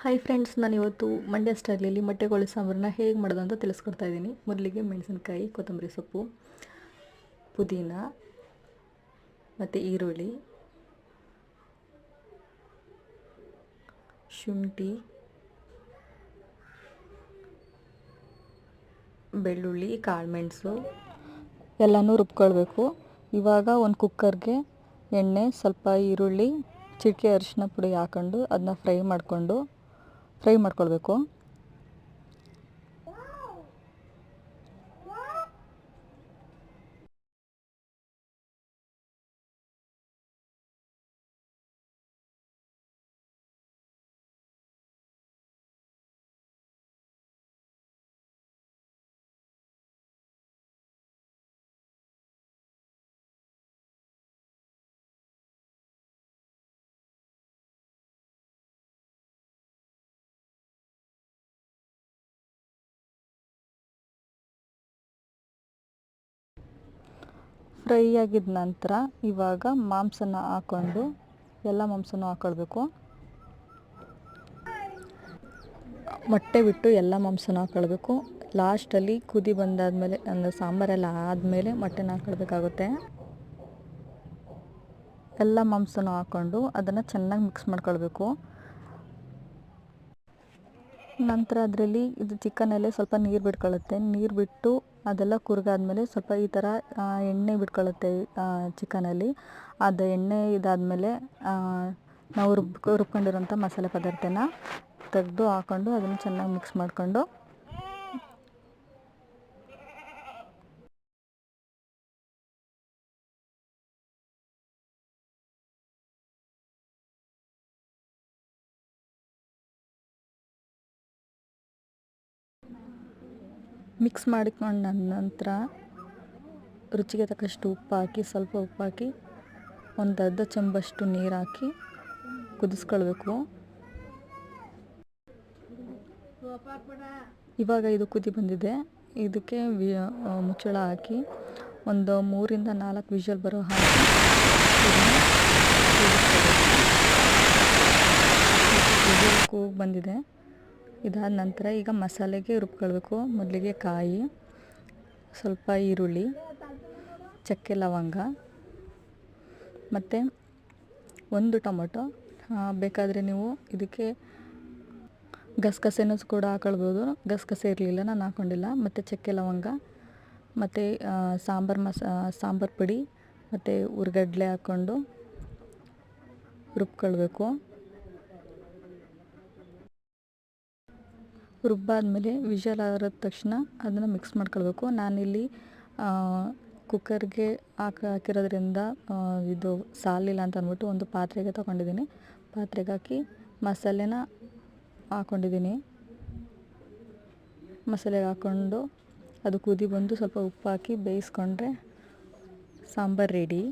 Hi friends, ನಾನಿವತ್ತು ಮಂಡ್ಯ ಸ್ಟೈಲಲ್ಲಿ ಮೊಟ್ಟೆ ಕೋಳಿ ಸಾಂಬಾರನ್ನ ಹೇಗೆ ಮಾಡೋದು ಅಂತ ತಿಳಿಸ್ಕೊಡ್ತಾ ಇದ್ದೀನಿ. ಮೊದಲಿಗೆ ಮೆಣಸಿನ್ಕಾಯಿ, ಕೊತ್ತಂಬರಿ ಸೊಪ್ಪು, ಪುದೀನ ಮತ್ತು ಈರುಳ್ಳಿ, ಶುಂಠಿ, ಬೆಳ್ಳುಳ್ಳಿ, ಕಾಳುಮೆಣಸು ಎಲ್ಲನೂ ರುಬ್ಕೊಳ್ಬೇಕು. ಇವಾಗ ಒಂದು ಕುಕ್ಕರ್ಗೆ ಎಣ್ಣೆ, ಸ್ವಲ್ಪ ಈರುಳ್ಳಿ, ಚಿಟಿಕೆ ಅರಿಶಿನ ಪುಡಿ ಹಾಕ್ಕೊಂಡು ಅದನ್ನ ಫ್ರೈ ಮಾಡ್ಕೊಳ್ಬೇಕು. ಫ್ರೈ ಆಗಿದ ನಂತರ ಇವಾಗ ಎಲ್ಲ ಮಾಂಸನ ಹಾಕ್ಕೊಳ್ಬೇಕು. ಮೊಟ್ಟೆ ಬಿಟ್ಟು ಎಲ್ಲ ಮಾಂಸನ ಹಾಕ್ಕೊಳ್ಬೇಕು. ಲಾಸ್ಟಲ್ಲಿ ಕುದಿ ಬಂದಾದಮೇಲೆ, ಅಂದರೆ ಸಾಂಬಾರೆಲ್ಲ ಆದಮೇಲೆ ಮೊಟ್ಟೆನ ಹಾಕ್ಕೊಳ್ಬೇಕಾಗುತ್ತೆ. ಎಲ್ಲ ಮಾಂಸನ ಹಾಕ್ಕೊಂಡು ಅದನ್ನು ಚೆನ್ನಾಗಿ ಮಿಕ್ಸ್ ಮಾಡ್ಕೊಳ್ಬೇಕು. ನಂತರ ಅದರಲ್ಲಿ ಚಿಕನಲ್ಲೇ ಸ್ವಲ್ಪ ನೀರು ಬಿಟ್ಕೊಳ್ಳುತ್ತೆ. ನೀರು ಬಿಟ್ಟು ಅದೆಲ್ಲ ಕುರ್ಗಾದ್ಮೇಲೆ ಸ್ವಲ್ಪ ಈ ಥರ ಎಣ್ಣೆ ಬಿಟ್ಕೊಳ್ಳುತ್ತೆ ಚಿಕನಲ್ಲಿ. ಅದು ಎಣ್ಣೆ ಇದಾದಮೇಲೆ ನಾವು ರುಬ್ಕೊಂಡಿರೋಂಥ ಮಸಾಲೆ ಪದಾರ್ಥನ ತೆಗೆದು ಹಾಕ್ಕೊಂಡು ಅದನ್ನು ಚೆನ್ನಾಗಿ ಮಿಕ್ಸ್ ಮಾಡಿಕೊಂಡು ಮಿಕ್ಸ್ ಮಾಡಿಕೊಂಡ ನಂತರ ರುಚಿಗೆ ತಕ್ಕಷ್ಟು ಸ್ವಲ್ಪ ಉಪ್ಪು ಹಾಕಿ ಒಂದು ಅರ್ಧ ಚಮಚಷ್ಟು ನೀರು ಹಾಕಿ ಕುದಿಸ್ಕೊಳ್ಬೇಕು. ಇವಾಗ ಇದು ಕುದಿ ಬಂದಿದೆ. ಇದಕ್ಕೆ ಮುಚ್ಚಳ ಹಾಕಿ ಒಂದು 3 ರಿಂದ 4 ವಿಷಲ್ ಬರೋ ಹಾಗೆ ಕೂಗಿ ಬಂದಿದೆ. ಇದಾದ ನಂತರ ಈಗ ಮಸಾಲೆಗೆ ರುಬ್ಕೊಳ್ಬೇಕು. ಮೊದಲಿಗೆ ಕಾಯಿ, ಸ್ವಲ್ಪ ಈರುಳ್ಳಿ, ಚಕ್ಕೆ, ಲವಂಗ ಮತ್ತು 1 ಟೊಮೊಟೊ. ಬೇಕಾದರೆ ನೀವು ಇದಕ್ಕೆ ಗಸಗಸೆನೂ ಕೂಡ ಹಾಕೊಳ್ಬೋದು. ಗಸಗಸೆ ಇರಲಿಲ್ಲ, ನಾನು ಹಾಕ್ಕೊಂಡಿಲ್ಲ. ಮತ್ತು ಚಕ್ಕೆ, ಲವಂಗ ಮತ್ತು ಸಾಂಬಾರು ಪುಡಿ ಮತ್ತು ಹುರ್ಗಡ್ಲೆ ಹಾಕ್ಕೊಂಡು ರುಬ್ಕೊಳ್ಬೇಕು. ರುಬ್ಬಾದ್ಮೇಲೆ ವಿಷಲ್ ಆದ ತಕ್ಷಣ ಅದನ್ನು ಮಿಕ್ಸ್ ಮಾಡ್ಕೊಳ್ಬೇಕು. ನಾನಿಲ್ಲಿ ಕುಕ್ಕರ್ಗೆ ಹಾಕಿರೋದ್ರಿಂದ ಇದು ಸಾಲಿಲ್ಲ ಅಂತ ಅಂದ್ಬಿಟ್ಟು ಒಂದು ಪಾತ್ರೆಗೆ ತೊಗೊಂಡಿದ್ದೀನಿ. ಪಾತ್ರೆಗೆ ಹಾಕಿ ಮಸಾಲೆನ ಹಾಕ್ಕೊಂಡಿದ್ದೀನಿ. ಮಸಾಲೆಗೆ ಹಾಕ್ಕೊಂಡು ಅದು ಕುದಿ ಬಂದು ಸ್ವಲ್ಪ ಉಪ್ಪು ಹಾಕಿ ಬೇಯಿಸ್ಕೊಂಡ್ರೆ ಸಾಂಬಾರು ರೆಡಿ.